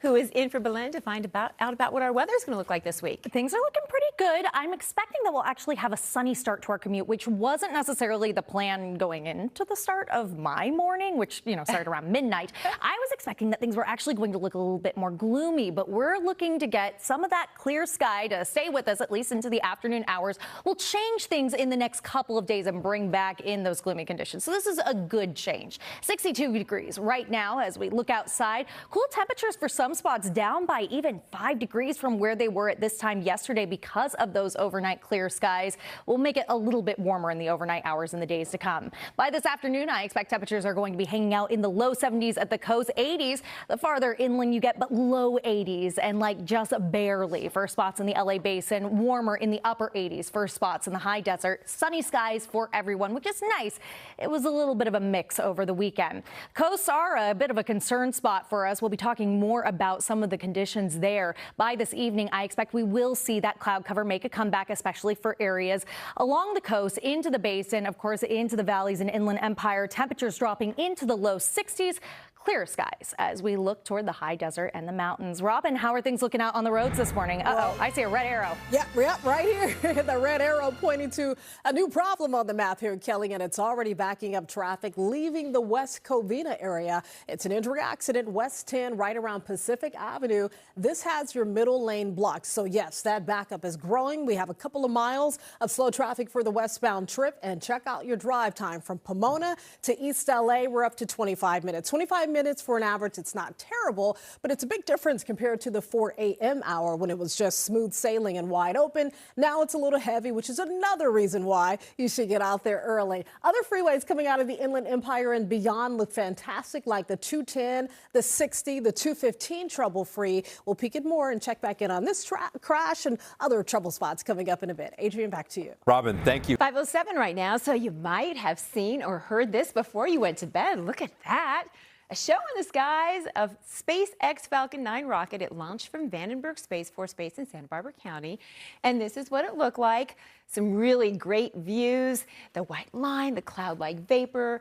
who is in for Belen to find out about what our weather is going to look like this week. Things are looking pretty good. I'm expecting that we'll actually have a sunny start to our commute, which wasn't necessarily the plan going into the start of my morning, which, started around midnight. I was expecting that things were actually going to look a little bit more gloomy, but we're looking to get some of that clear sky to stay with us at least into the afternoon hours. We'll change things in the next couple of days and bring back in those gloomy conditions. So this is a good change. 62 degrees right now as we look outside. Cool temperatures for some spots down by even 5 degrees from where they were at this time yesterday because of those overnight clear skies. We'll make it a little bit warmer in the overnight hours in the days to come. By this afternoon, I expect temperatures are going to be hanging out in the low 70s at the coast, 80s the farther inland you get, but low 80s and just barely for spots in the LA basin, warmer in the upper 80s for spots in the high desert. Sunny skies for everyone, which is nice. It was a little bit of a mix over the weekend. Coasts are a bit of a concern spot for us. We'll be talking more about some of the conditions there. By this evening, I expect we will see that cloud cover make a comeback, especially for areas along the coast, into the basin, of course, into the valleys and inland empire. Temperatures dropping into the low 60s. Clear skies as we look toward the high desert and the mountains. Robin, how are things looking out on the roads this morning? I see a red arrow. Yep, right here. The red arrow pointing to a new problem on the map here in Kelley, and it's already backing up traffic leaving the West Covina area. It's an injury accident, West 10, right around Pacific Avenue. This has your middle lane blocked. So yes, that backup is growing. We have a couple of miles of slow traffic for the westbound trip, and check out your drive time from Pomona to East LA. We're up to 25 minutes. 25 minutes for an average. It's not terrible, but it's a big difference compared to the 4 a.m. hour when it was just smooth sailing and wide open. Now it's a little heavy, which is another reason why you should get out there early. Other freeways coming out of the Inland Empire and beyond look fantastic, like the 210, the 60, the 215 trouble-free. We'll peek at more and check back in on this crash and other trouble spots coming up in a bit. Adrian, back to you. Robin, thank you. 5:07 right now, so you might have seen or heard this before you went to bed. Look at that. A show in the skies of SpaceX Falcon 9 rocket. It launched from Vandenberg Space Force Base in Santa Barbara County. And this is what it looked like. Some really great views. The white line, the cloud-like vapor.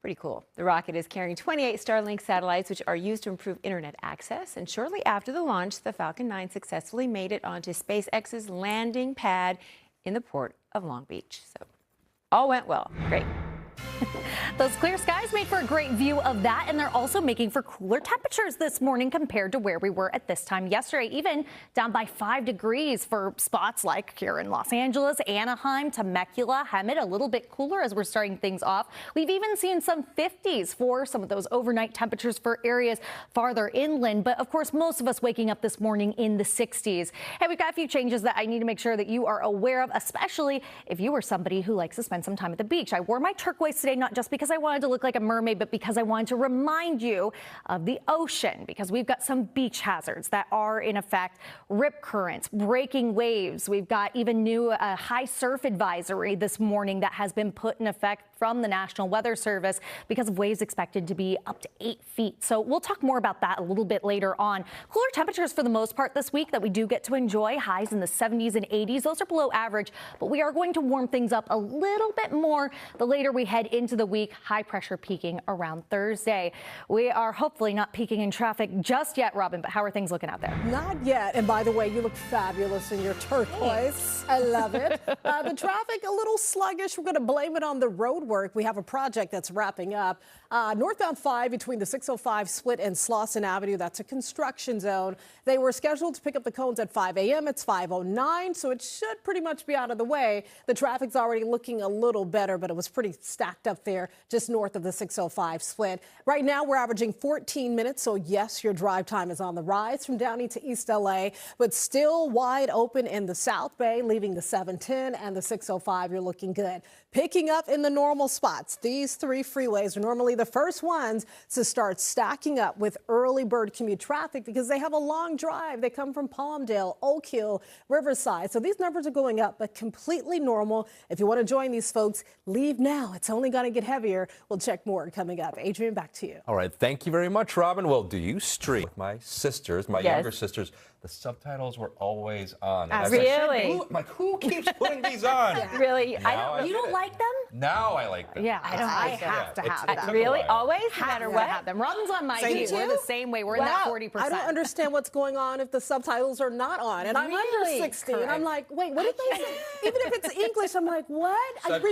Pretty cool. The rocket is carrying 28 Starlink satellites, which are used to improve internet access. And shortly after the launch, the Falcon 9 successfully made it onto SpaceX's landing pad in the port of Long Beach. So all went well. Great. Those clear skies made for a great view of that, and they're also making for cooler temperatures this morning compared to where we were at this time yesterday, even down by 5 degrees for spots like here in Los Angeles, Anaheim, Temecula, Hemet, a little bit cooler as we're starting things off. We've even seen some 50s for some of those overnight temperatures for areas farther inland, but of course most of us waking up this morning in the 60s. Hey, we've got a few changes that I need to make sure that you are aware of, especially if you are somebody who likes to spend some time at the beach. I wore my turquoise today, not just because I wanted to look like a mermaid, but because I wanted to remind you of the ocean, because we've got some beach hazards that are in effect: rip currents, breaking waves. We've got even new high surf advisory this morning that has been put in effect from the National Weather Service because of waves expected to be up to 8 feet. So we'll talk more about that a little bit later on. Cooler temperatures for the most part this week that we do get to enjoy. Highs in the 70s and 80s. Those are below average, but we are going to warm things up a little bit more the later we head into the week. High pressure peaking around Thursday. We are hopefully not peaking in traffic just yet, Robin, but how are things looking out there? Not yet. And by the way, you look fabulous in your turquoise. Thanks. I love it. The traffic a little sluggish. We're going to blame it on the road work. We have a project that's wrapping up. Northbound 5 between the 605 split and Slauson Avenue. That's a construction zone. They were scheduled to pick up the cones at 5 a.m. It's 5:09, so it should pretty much be out of the way. The traffic's already looking a little better, but it was pretty stacked up there just north of the 605 split. Right now, we're averaging 14 minutes, so yes, your drive time is on the rise from Downey to East LA, but still wide open in the South Bay, leaving the 710 and the 605. You're looking good. Picking up in the normal spots. These 3 freeways are normally the first ones to start stacking up with early bird commute traffic because they have a long drive. They come from Palmdale, Oak Hill, Riverside. So these numbers are going up, but completely normal. If you want to join these folks, leave now. It's only going to get heavier. We'll check more coming up. Adrian, back to you. All right. Thank you very much, Robin. Well, do you stream with my sisters, my younger sisters? The subtitles were always on. Really? Who keeps putting these on? Really? You don't like them? Now I like them. Yeah, I like have to have it that. took a Really? while. Always? No Have matter to what? have them. Robin's on my Same team. We're too? the same way. We're in that 40%. I don't understand what's going on if the subtitles are not on. And I'm Really? under 60. And I'm Correct. like, wait, what did they say? Even if it's English, I'm like, what? I've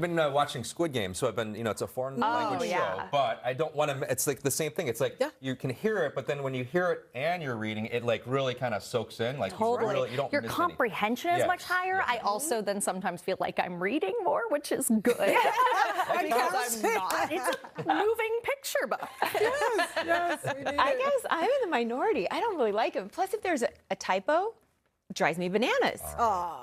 been watching Squid Game, so I've been, it's a foreign language yeah. show, but I don't want to, it's like the same thing. It's like you can hear it, but then when you hear it and you're reading, it like really kind of soaks in. Like Totally. you don't Your miss comprehension is Yes, much higher. yes. I also then sometimes feel like I'm reading more, which is good. because I'm not. It's a moving picture book. Yes, we need I it. guess I'm in the minority. I don't really like them. Plus, if there's a typo, it drives me bananas.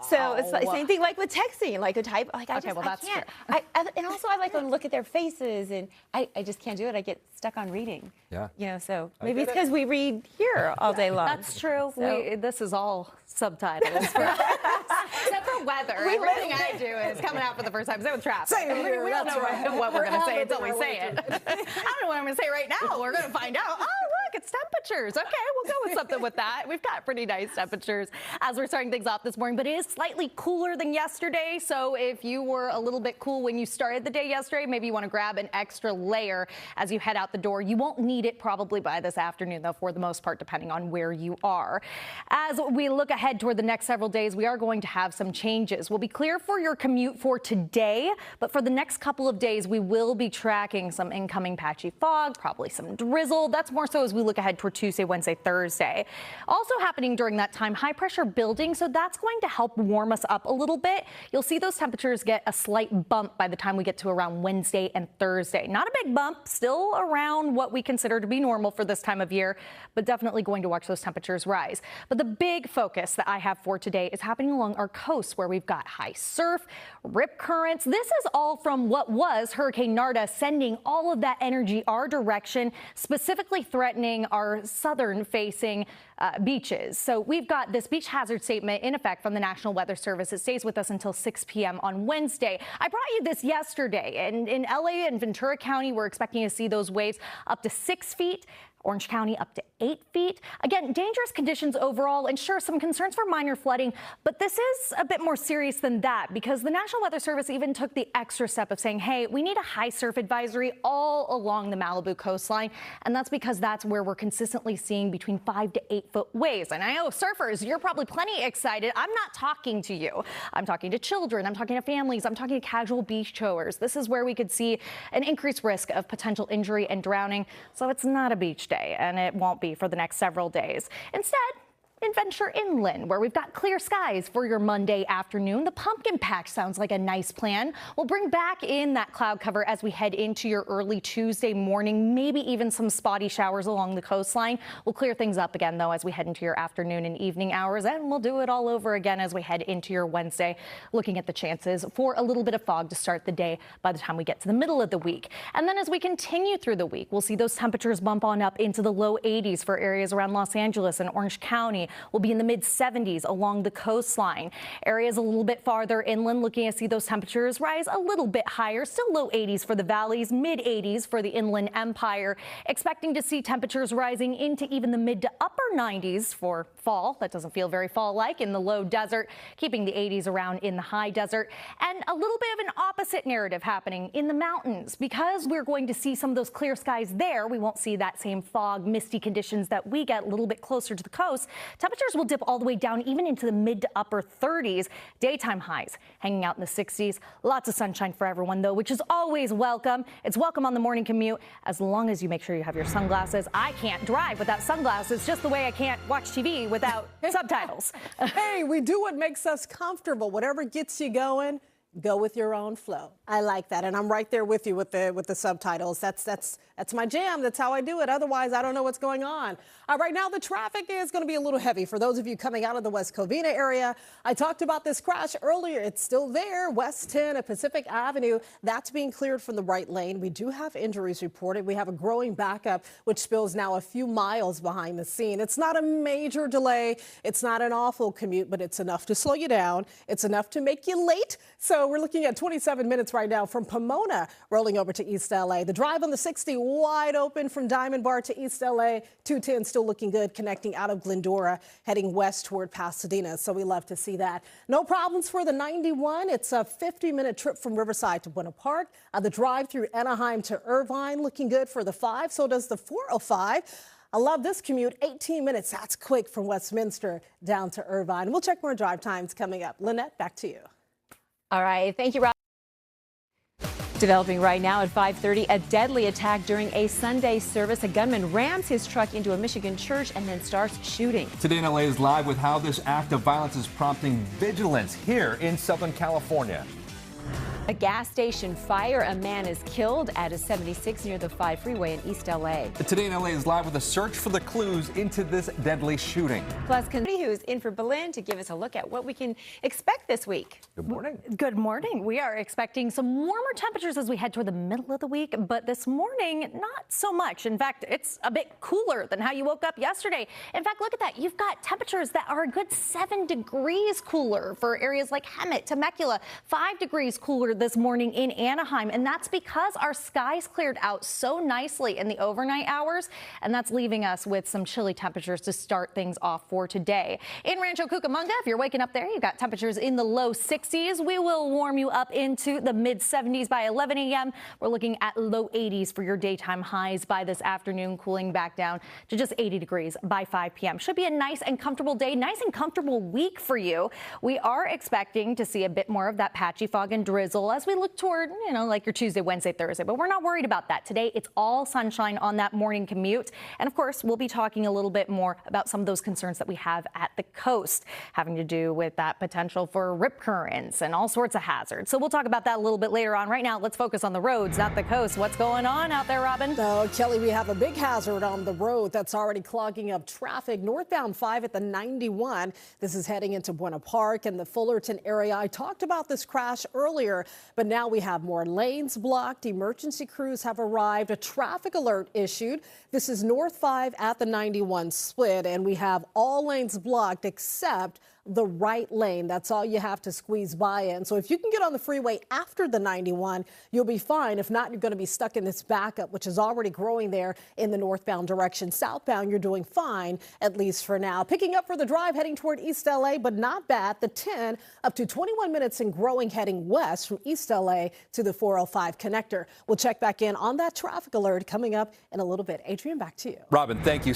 So it's the same thing like with texting, like a typo. Like Okay, well, that's I can't. And also I like to look at their faces, and I just can't do it. I get stuck on reading. Yeah. So maybe it's because we read here all day long. That's true. So- This is all subtitles for us. Except for weather. Everything I do is coming out for the first time. Same with traffic. Same here, We don't that's know right. what we're going to say We're until we having say it. I don't know what I'm going to say right now. We're going to find out. Oh, look, it's temperatures. Okay, we'll go with something with that. We've got pretty nice temperatures as we're starting things off this morning, but it is slightly cooler than yesterday. So if you were a little bit cool when you started the day yesterday, maybe you want to grab an extra layer as you head out the door. You won't need it probably by this afternoon, though, for the most part, depending on where you are. As we look ahead toward the next several days, we are going to have some changes. We'll be clear for your commute for today, but for the next couple of days, we will be tracking some incoming patchy fog, probably some drizzle. That's more so as we look ahead toward Tuesday, Wednesday, Thursday. Also happening during that time, high pressure building, so that's going to help warm us up a little bit. You'll see those temperatures get a slight bump by the time we get to around Wednesday and Thursday. Not a big bump, still around what we consider to be normal for this time of year, but definitely going to watch those temperatures rise. But the big focus that I have for today is happening along our coast where we've got high surf, rip currents. This is all from what was Hurricane Narda sending all of that energy our direction, specifically threatening our southern facing beaches. So we've got this beach hazard statement in effect from the National Weather Service. It stays with us until 6 p.m. on Wednesday. I brought you this yesterday, and in LA and Ventura County, we're expecting to see those waves up to 6 feet. Orange County up to 8 feet. Again, dangerous conditions overall, and sure, some concerns for minor flooding, but this is a bit more serious than that because the National Weather Service even took the extra step of saying, hey, we need a high surf advisory all along the Malibu coastline, and that's because that's where we're consistently seeing between 5 to 8 foot waves. And I know surfers, you're probably plenty excited. I'm not talking to you. I'm talking to children. I'm talking to families. I'm talking to casual beach goers. This is where we could see an increased risk of potential injury and drowning, so it's not a beach day, and it won't be for the next several days. Instead, venture inland, where we've got clear skies for your Monday afternoon. The pumpkin patch sounds like a nice plan. We'll bring back in that cloud cover as we head into your early Tuesday morning, maybe even some spotty showers along the coastline. We'll clear things up again, though, as we head into your afternoon and evening hours, and we'll do it all over again as we head into your Wednesday, looking at the chances for a little bit of fog to start the day by the time we get to the middle of the week. And then as we continue through the week, we'll see those temperatures bump on up into the low 80s for areas around Los Angeles and Orange County. We'll be in the mid 70s along the coastline. Areas a little bit farther inland looking to see those temperatures rise a little bit higher, still low 80s for the valleys, mid 80s for the Inland Empire. Expecting to see temperatures rising into even the mid to upper 90s for fall. That doesn't feel very fall-like in the low desert, keeping the 80s around in the high desert. And a little bit of an opposite narrative happening in the mountains. Because we're going to see some of those clear skies there, we won't see that same fog, misty conditions that we get a little bit closer to the coast. Temperatures will dip all the way down even into the mid to upper 30s. Daytime highs hanging out in the 60s. Lots of sunshine for everyone, though, which is always welcome. It's welcome on the morning commute as long as you make sure you have your sunglasses. I can't drive without sunglasses, just the way I can't watch TV without subtitles. Hey, we do what makes us comfortable. Whatever gets you going, go with your own flow. I like that, and I'm right there with you with the subtitles. That's my jam. That's how I do it. Otherwise, I don't know what's going on. Right now, the traffic is going to be a little heavy for those of you coming out of the West Covina area. I talked about this crash earlier. It's still there. West 10 at Pacific Avenue. That's being cleared from the right lane. We do have injuries reported. We have a growing backup, which spills now a few miles behind the scene. It's not a major delay. It's not an awful commute, but it's enough to slow you down. It's enough to make you late. So we're looking at 27 minutes right now from Pomona rolling over to East LA. The drive on the 60 wide open from Diamond Bar to East LA. 210 still looking good connecting out of Glendora, heading west toward Pasadena. So we love to see that. No problems for the 91. It's a 50-minute trip from Riverside to Buena Park. The drive through Anaheim to Irvine looking good for the 5. So does the 405. I love this commute, 18 minutes. That's quick from Westminster down to Irvine. We'll check more drive times coming up. Lynette, back to you. All right. Thank you, Rob. Developing right now at 5:30, a deadly attack during a Sunday service. A gunman rams his truck into a Michigan church and then starts shooting. Today in LA is live with how this act of violence is prompting vigilance here in Southern California. A gas station fire. A man is killed at a 76 near the 5 freeway in East LA. Today in LA is live with a search for the clues into this deadly shooting. Plus, who's in for Berlin to give us a look at what we can expect this week. Good morning. Good morning. We are expecting some warmer temperatures as we head toward the middle of the week, but this morning, not so much. In fact, it's a bit cooler than how you woke up yesterday. In fact, look at that. You've got temperatures that are a good 7 degrees cooler for areas like Hemet, Temecula, 5 degrees cooler this morning in Anaheim, and that's because our skies cleared out so nicely in the overnight hours, and that's leaving us with some chilly temperatures to start things off for today. In Rancho Cucamonga, if you're waking up there, you've got temperatures in the low 60s. We will warm you up into the mid 70s by 11 a.m. We're looking at low 80s for your daytime highs by this afternoon, cooling back down to just 80 degrees by 5 p.m. Should be a nice and comfortable day, nice and comfortable week for you. We are expecting to see a bit more of that patchy fog and drizzle as we look toward, like your Tuesday, Wednesday, Thursday, but we're not worried about that. Today, it's all sunshine on that morning commute. And of course, we'll be talking a little bit more about some of those concerns that we have at the coast, having to do with that potential for rip currents and all sorts of hazards. So we'll talk about that a little bit later on. Right now, let's focus on the roads, not the coast. What's going on out there, Robin? Oh, Kelly, we have a big hazard on the road that's already clogging up traffic. Northbound 5 at the 91. This is heading into Buena Park and the Fullerton area. I talked about this crash earlier, but now we have more lanes blocked. Emergency crews have arrived. A traffic alert issued. This is North 5 at the 91 split, and we have all lanes blocked except the right lane. That's all you have to squeeze by in. So if you can get on the freeway after the 91, you'll be fine. If not, you're going to be stuck in this backup, which is already growing there in the northbound direction. Southbound, you're doing fine, at least for now. Picking up for the drive heading toward East LA, but not bad. The 10 up to 21 minutes and growing heading west from East LA to the 405 connector. We'll check back in on that traffic alert coming up in a little bit. Adrian, back to you. Robin, thank you.